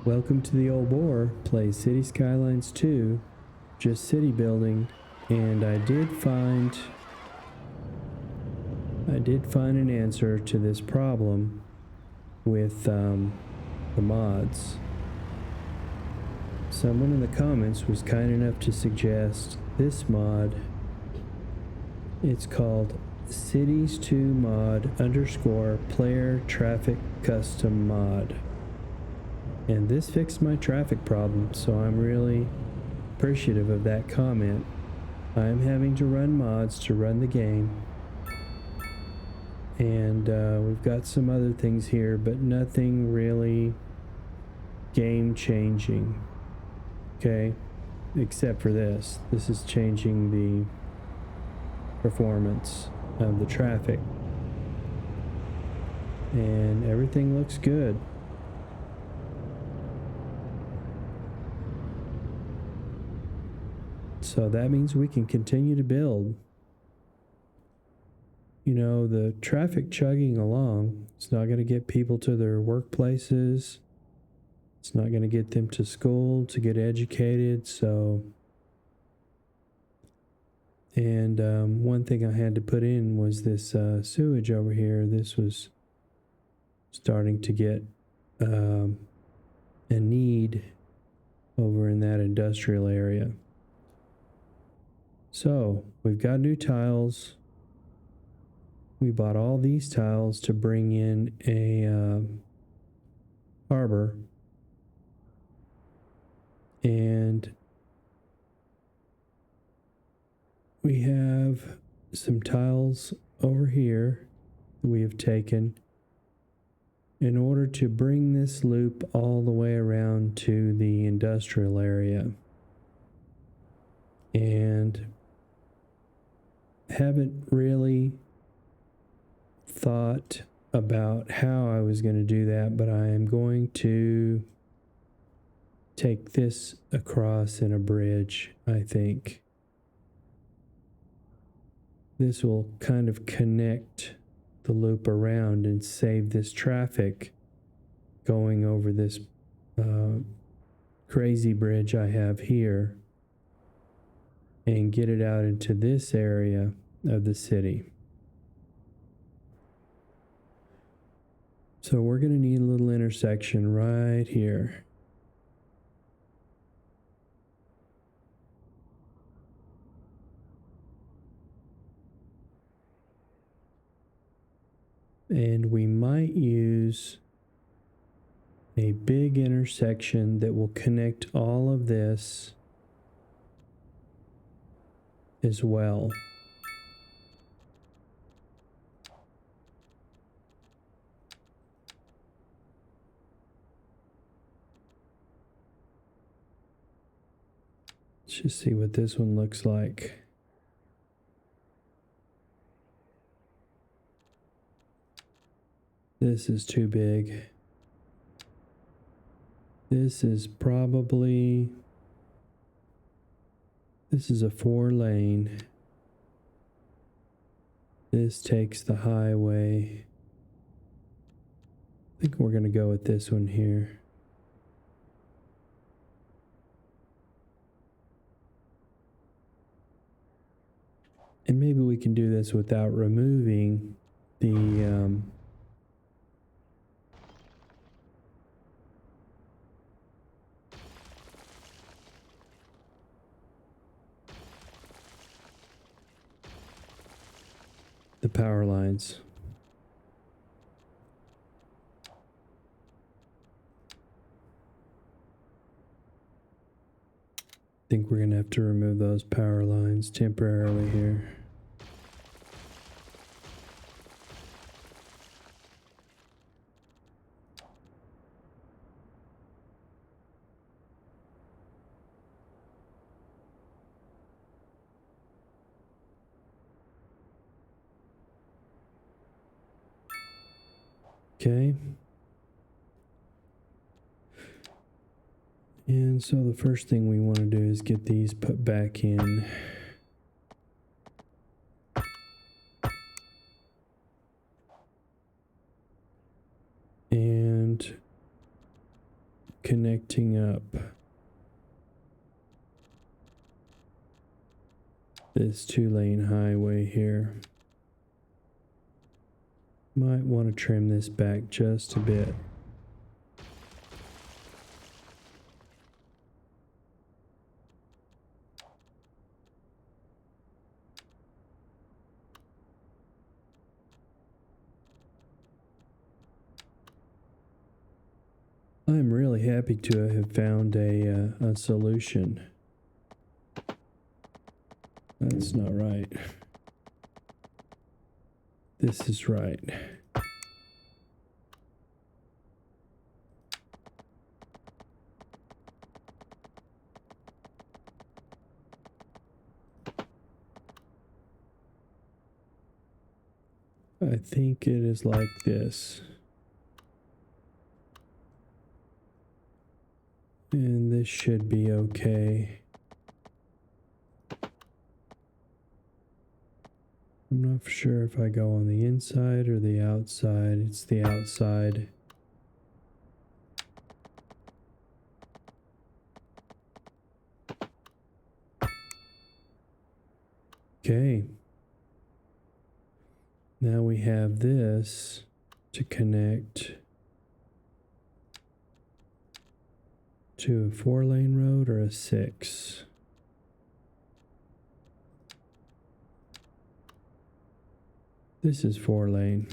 Welcome to the Old Boar. Play City Skylines 2, just city building, and I did find an answer to this problem with the mods. Someone in the comments was kind enough to suggest this mod. It's called Cities 2 mod _ player traffic custom mod. And this fixed my traffic problem, so I'm really appreciative of that comment. I'm having to run mods to run the game. And we've got some other things here, but nothing really game changing. Okay? Except for this. This is changing the performance of the traffic. And everything looks good. So that means we can continue to build. You know, the traffic chugging along, it's not going to get people to their workplaces. It's not going to get them to school to get educated. So, and one thing I had to put in was this sewage over here. This was starting to get a need over in that industrial area. So we've got new tiles. We bought all these tiles to bring in a harbor. And we have some tiles over here that we have taken in order to bring this loop all the way around to the industrial area. And haven't really thought about how I was going to do that, but I am going to take this across in a bridge, I think. This will kind of connect the loop around and save this traffic going over this crazy bridge I have here and get it out into this area of the city. So we're going to need a little intersection right here. And we might use a big intersection that will connect all of this as well. Let's just see what this one looks like. This is too big. This is probably, this is a 4-lane. This takes the highway. I think we're going to go with this one here. And maybe we can do this without removing the power lines. I think we're going to have to remove those power lines temporarily here. Okay. And so the first thing we want to do is get these put back in. And connecting up this 2-lane highway here. Might want to trim this back just a bit. I'm really happy to have found a solution. That's not right. This is right. I think it is like this. And this should be okay. I'm not sure if I go on the inside or the outside. It's the outside. Okay. Now we have this to connect to a 4-lane road or a 6. This is 4-lane.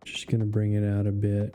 Just gonna bring it out a bit.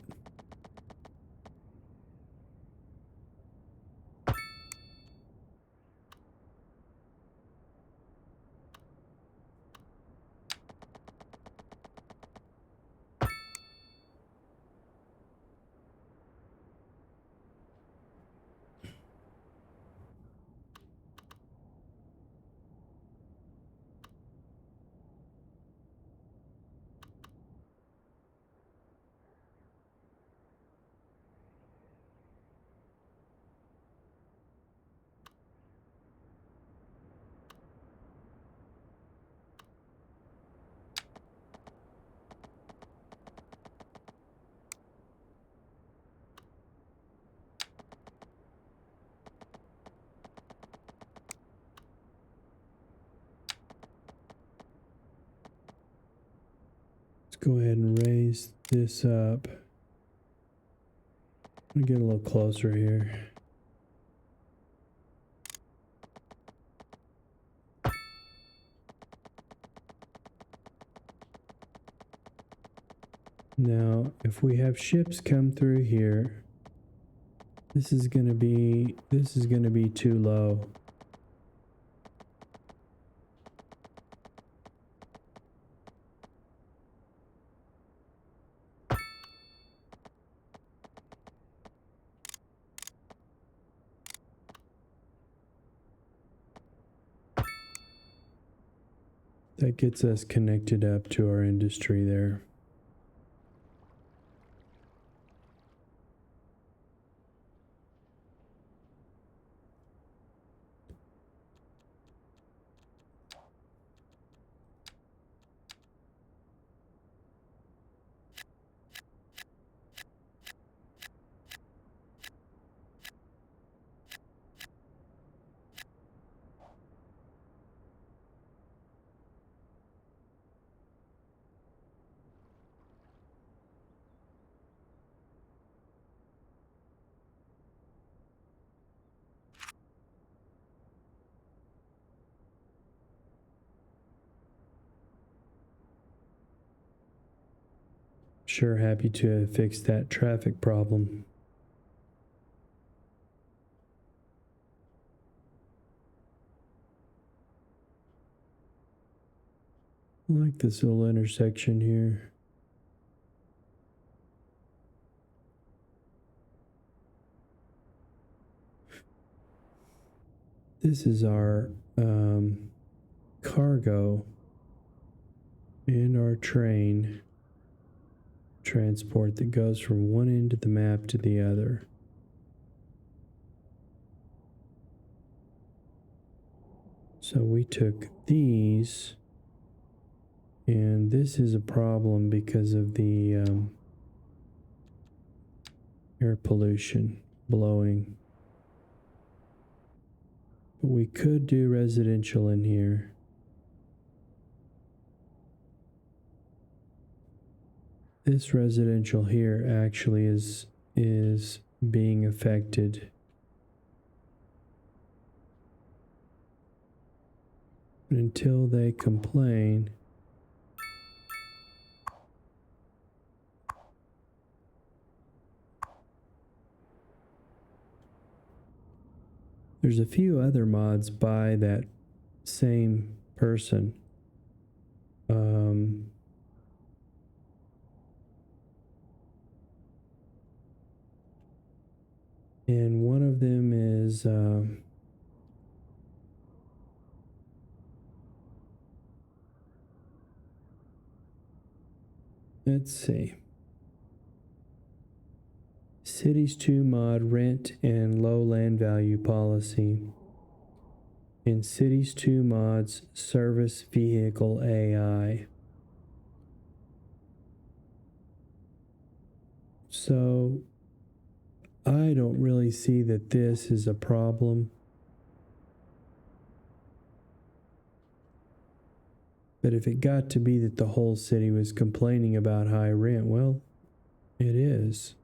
Let's go ahead and raise this up. I'm gonna get a little closer here. Now, if we have ships come through here, this is gonna be too low. That gets us connected up to our industry there. Sure happy to fix that traffic problem. I like this little intersection here. This is our cargo and our train transport that goes from one end of the map to the other. So we took these And this is a problem because of the air pollution blowing. But we could do residential in here. This residential here actually is being affected. But until they complain, there's a few other mods by that same person. And one of them is let's see. Cities 2 mod rent and low land value policy. And Cities 2 mods service vehicle AI. So I don't really see that this is a problem. But if it got to be that the whole city was complaining about high rent, well, it is.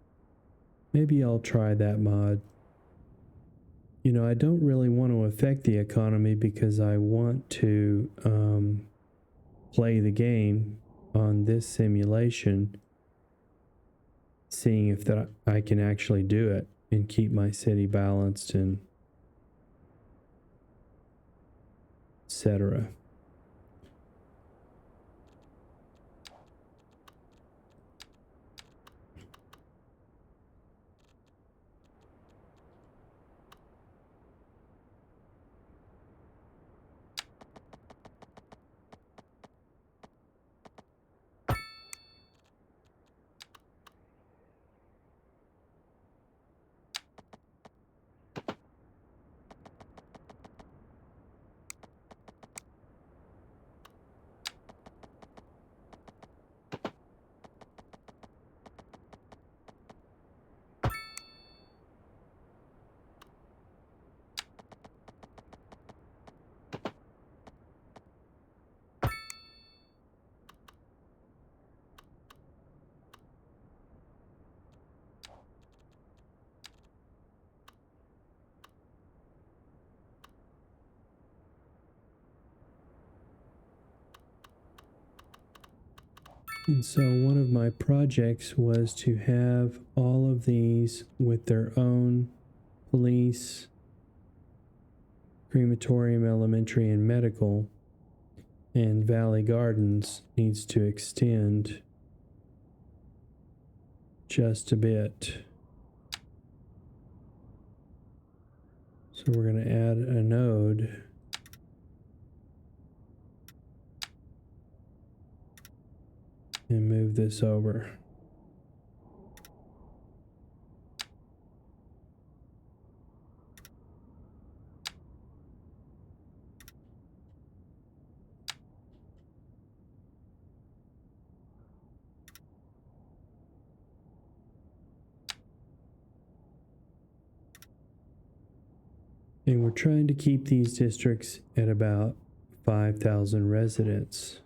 Maybe I'll try that mod. You know, I don't really want to affect the economy because I want to play the game on this simulation, seeing if that I can actually do it and keep my city balanced and etc. And so one of my projects was to have all of these with their own police, crematorium, elementary, and medical. And Valley Gardens needs to extend just a bit. So we're going to add a node. And move this over. And we're trying to keep these districts at about 5,000 residents.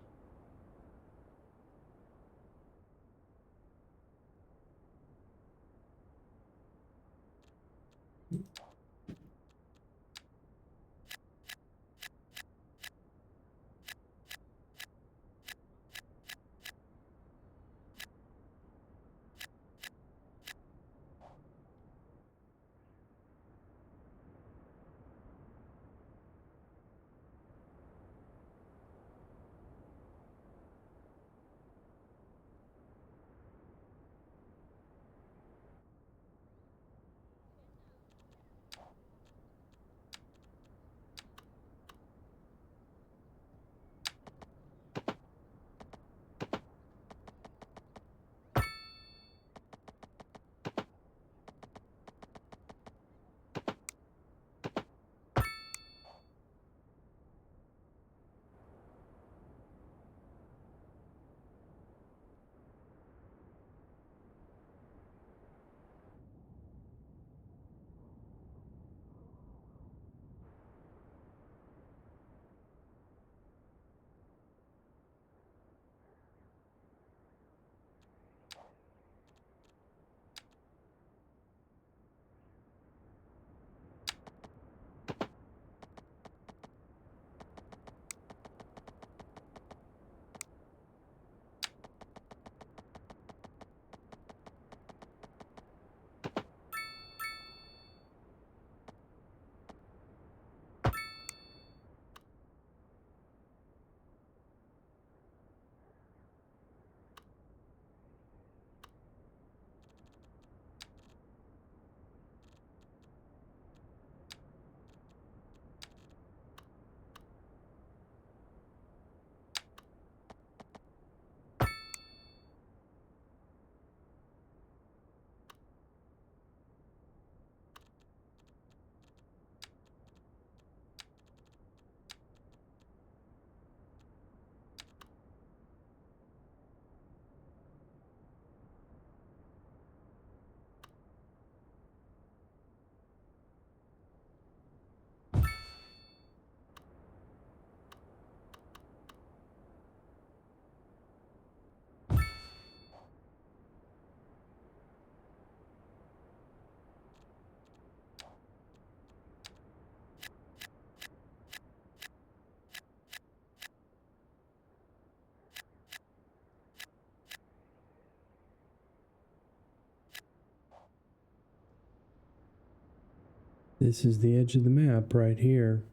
This is the edge of the map right here.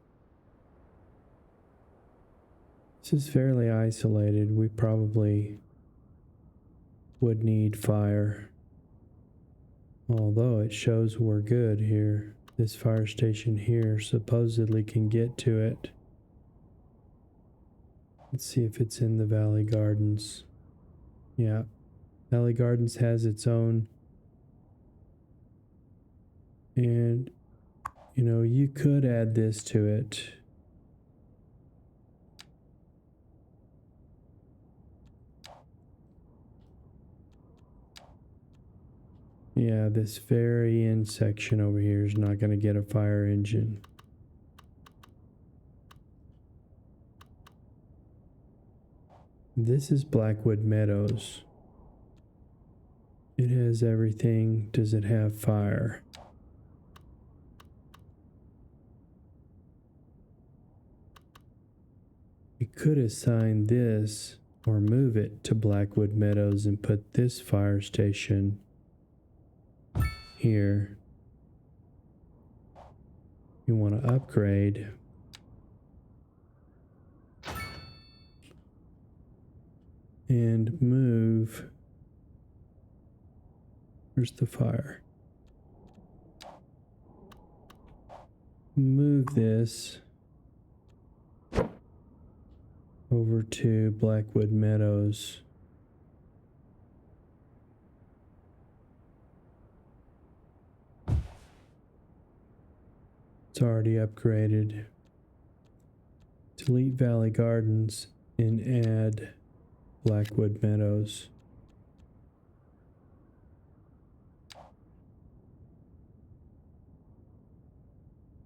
This is fairly isolated. We probably would need fire. Although it shows we're good here. This fire station here supposedly can get to it. Let's see if it's in the Valley Gardens. Yeah. Valley Gardens has its own. And, you know, you could add this to it. Yeah, this very end section over here is not going to get a fire engine. This is Blackwood Meadows. It has everything. Does it have fire? We could assign this or move it to Blackwood Meadows and put this fire station here. You want to upgrade. And move. Where's the fire? Move this over to Blackwood Meadows. It's already upgraded. Delete Valley Gardens and add Blackwood Meadows.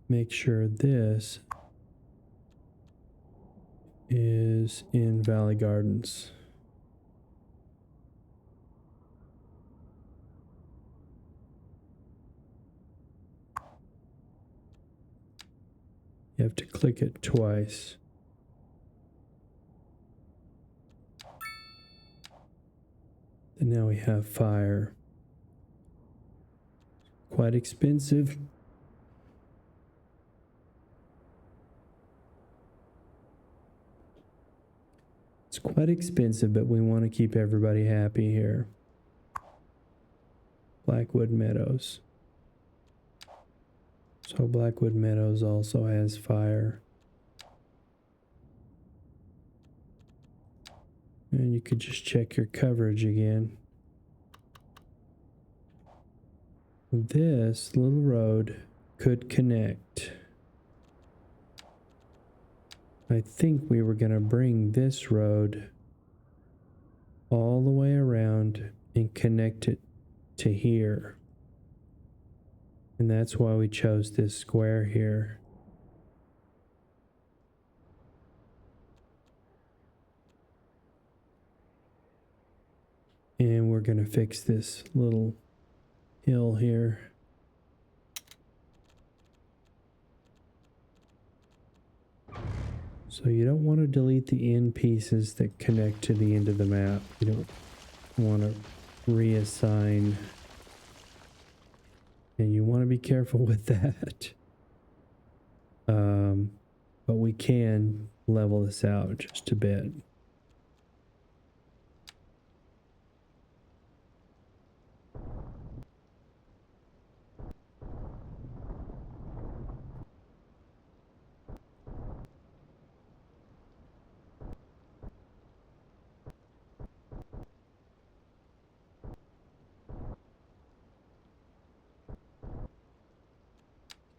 Make sure this is in Valley Gardens. You have to click it twice. And now we have fire. Quite expensive. It's quite expensive, but we want to keep everybody happy here. Blackwood Meadows. So Blackwood Meadows also has fire. And you could just check your coverage again. This little road could connect. I think we were going to bring this road all the way around and connect it to here. And that's why we chose this square here. And we're going to fix this little hill here. So you don't want to delete the end pieces that connect to the end of the map. You don't want to reassign. And you want to be careful with that. But we can level this out just a bit.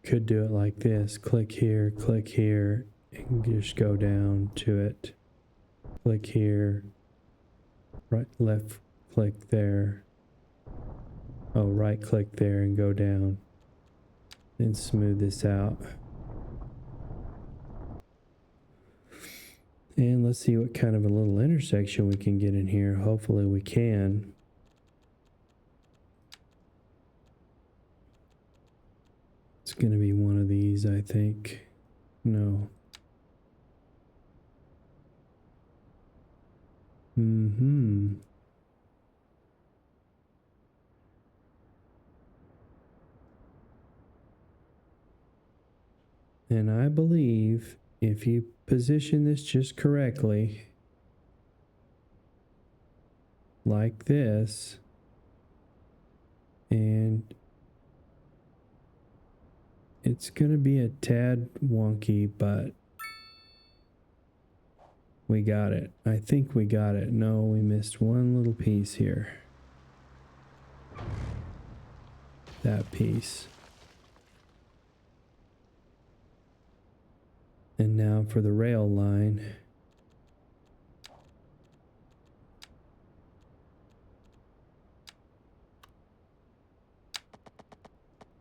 Could do it like this. Click here, and just go down to it. Click here, right, left click there. Oh, right click there and go down. Then smooth this out. And let's see what kind of a little intersection we can get in here. Hopefully we can. It's going to be one of these, I think. No. And I believe if you position this just correctly, like this, and it's going to be a tad wonky, but we got it. I think we got it. No, we missed one little piece here. That piece. And now for the rail line.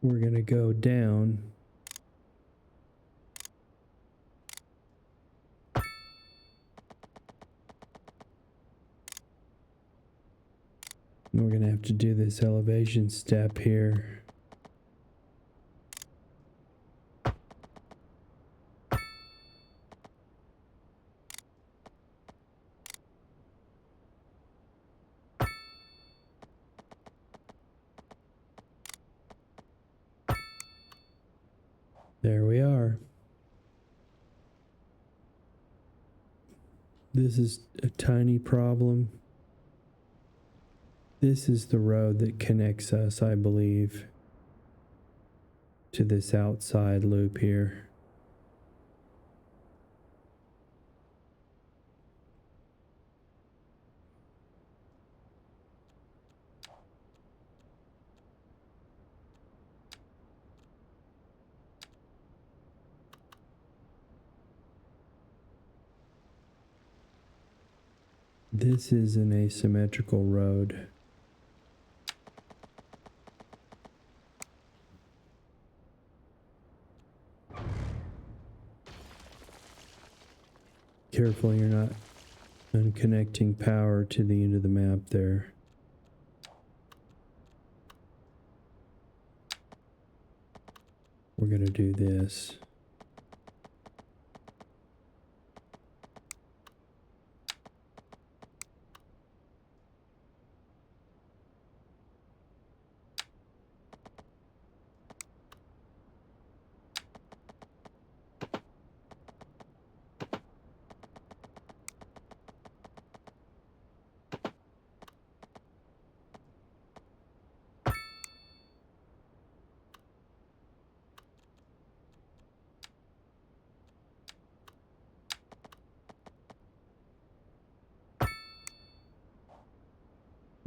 We're going to go down. We're going to have to do this elevation step here. There we are. This is a tiny problem. This is the road that connects us, I believe, to this outside loop here. This is an asymmetrical road. Careful you're not unconnecting power to the end of the map there. We're going to do this.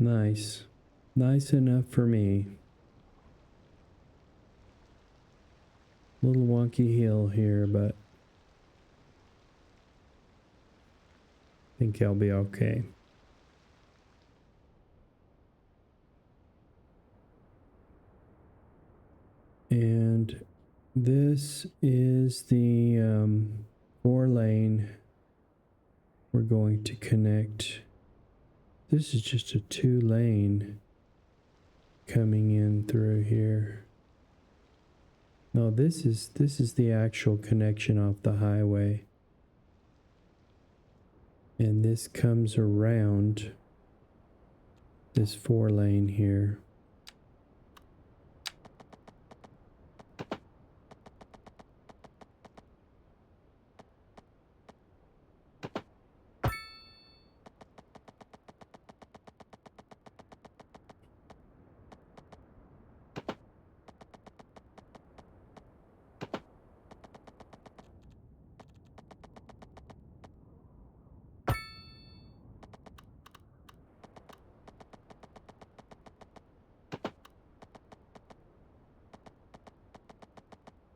Nice. Nice enough for me. Little wonky hill here, but I think I'll be okay. And this is the 4-lane we're going to connect. This is just a 2-lane coming in through here. No, this is the actual connection off the highway. And this comes around this 4-lane here.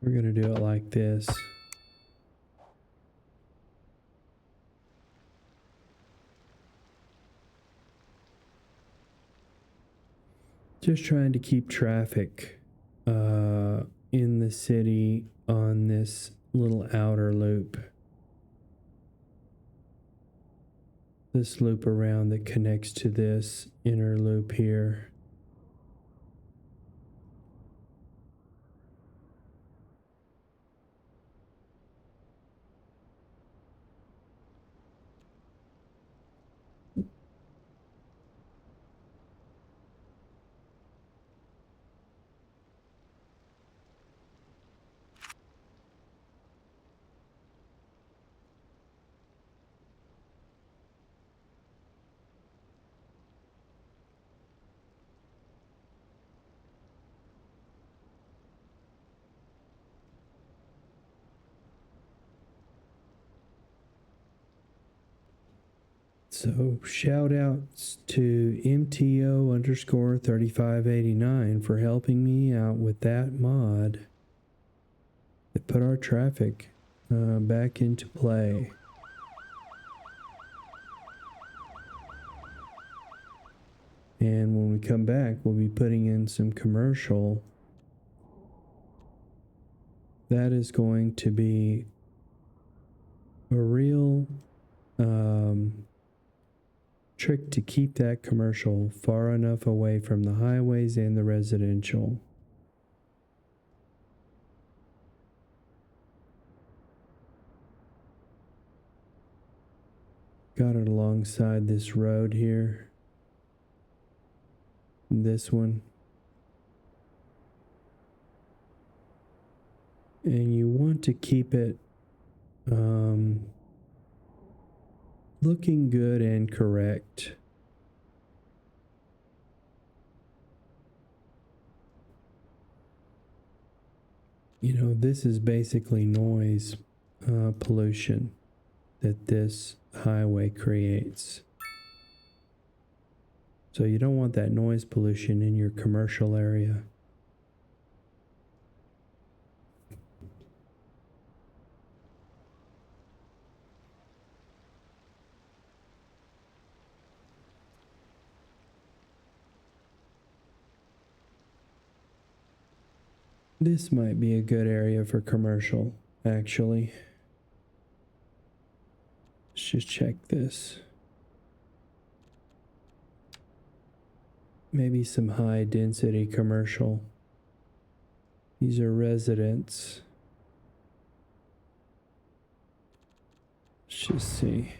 We're going to do it like this. Just trying to keep traffic in the city on this little outer loop. This loop around that connects to this inner loop here. So shout outs to MTO_3589 for helping me out with that mod that put our traffic back into play. And when we come back, we'll be putting in some commercial. That is going to be a real trick to keep that commercial far enough away from the highways and the residential. Got it alongside this road here. This one. And you want to keep it looking good and correct. You know, this is basically noise pollution that this highway creates. So you don't want that noise pollution in your commercial area. This might be a good area for commercial, actually. Let's just check this. Maybe some high density commercial. These are residents. Let's just see.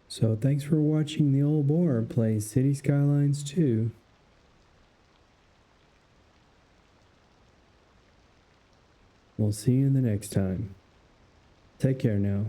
So thanks for watching the old boar play City Skylines 2. We'll see you in the next time. Take care now.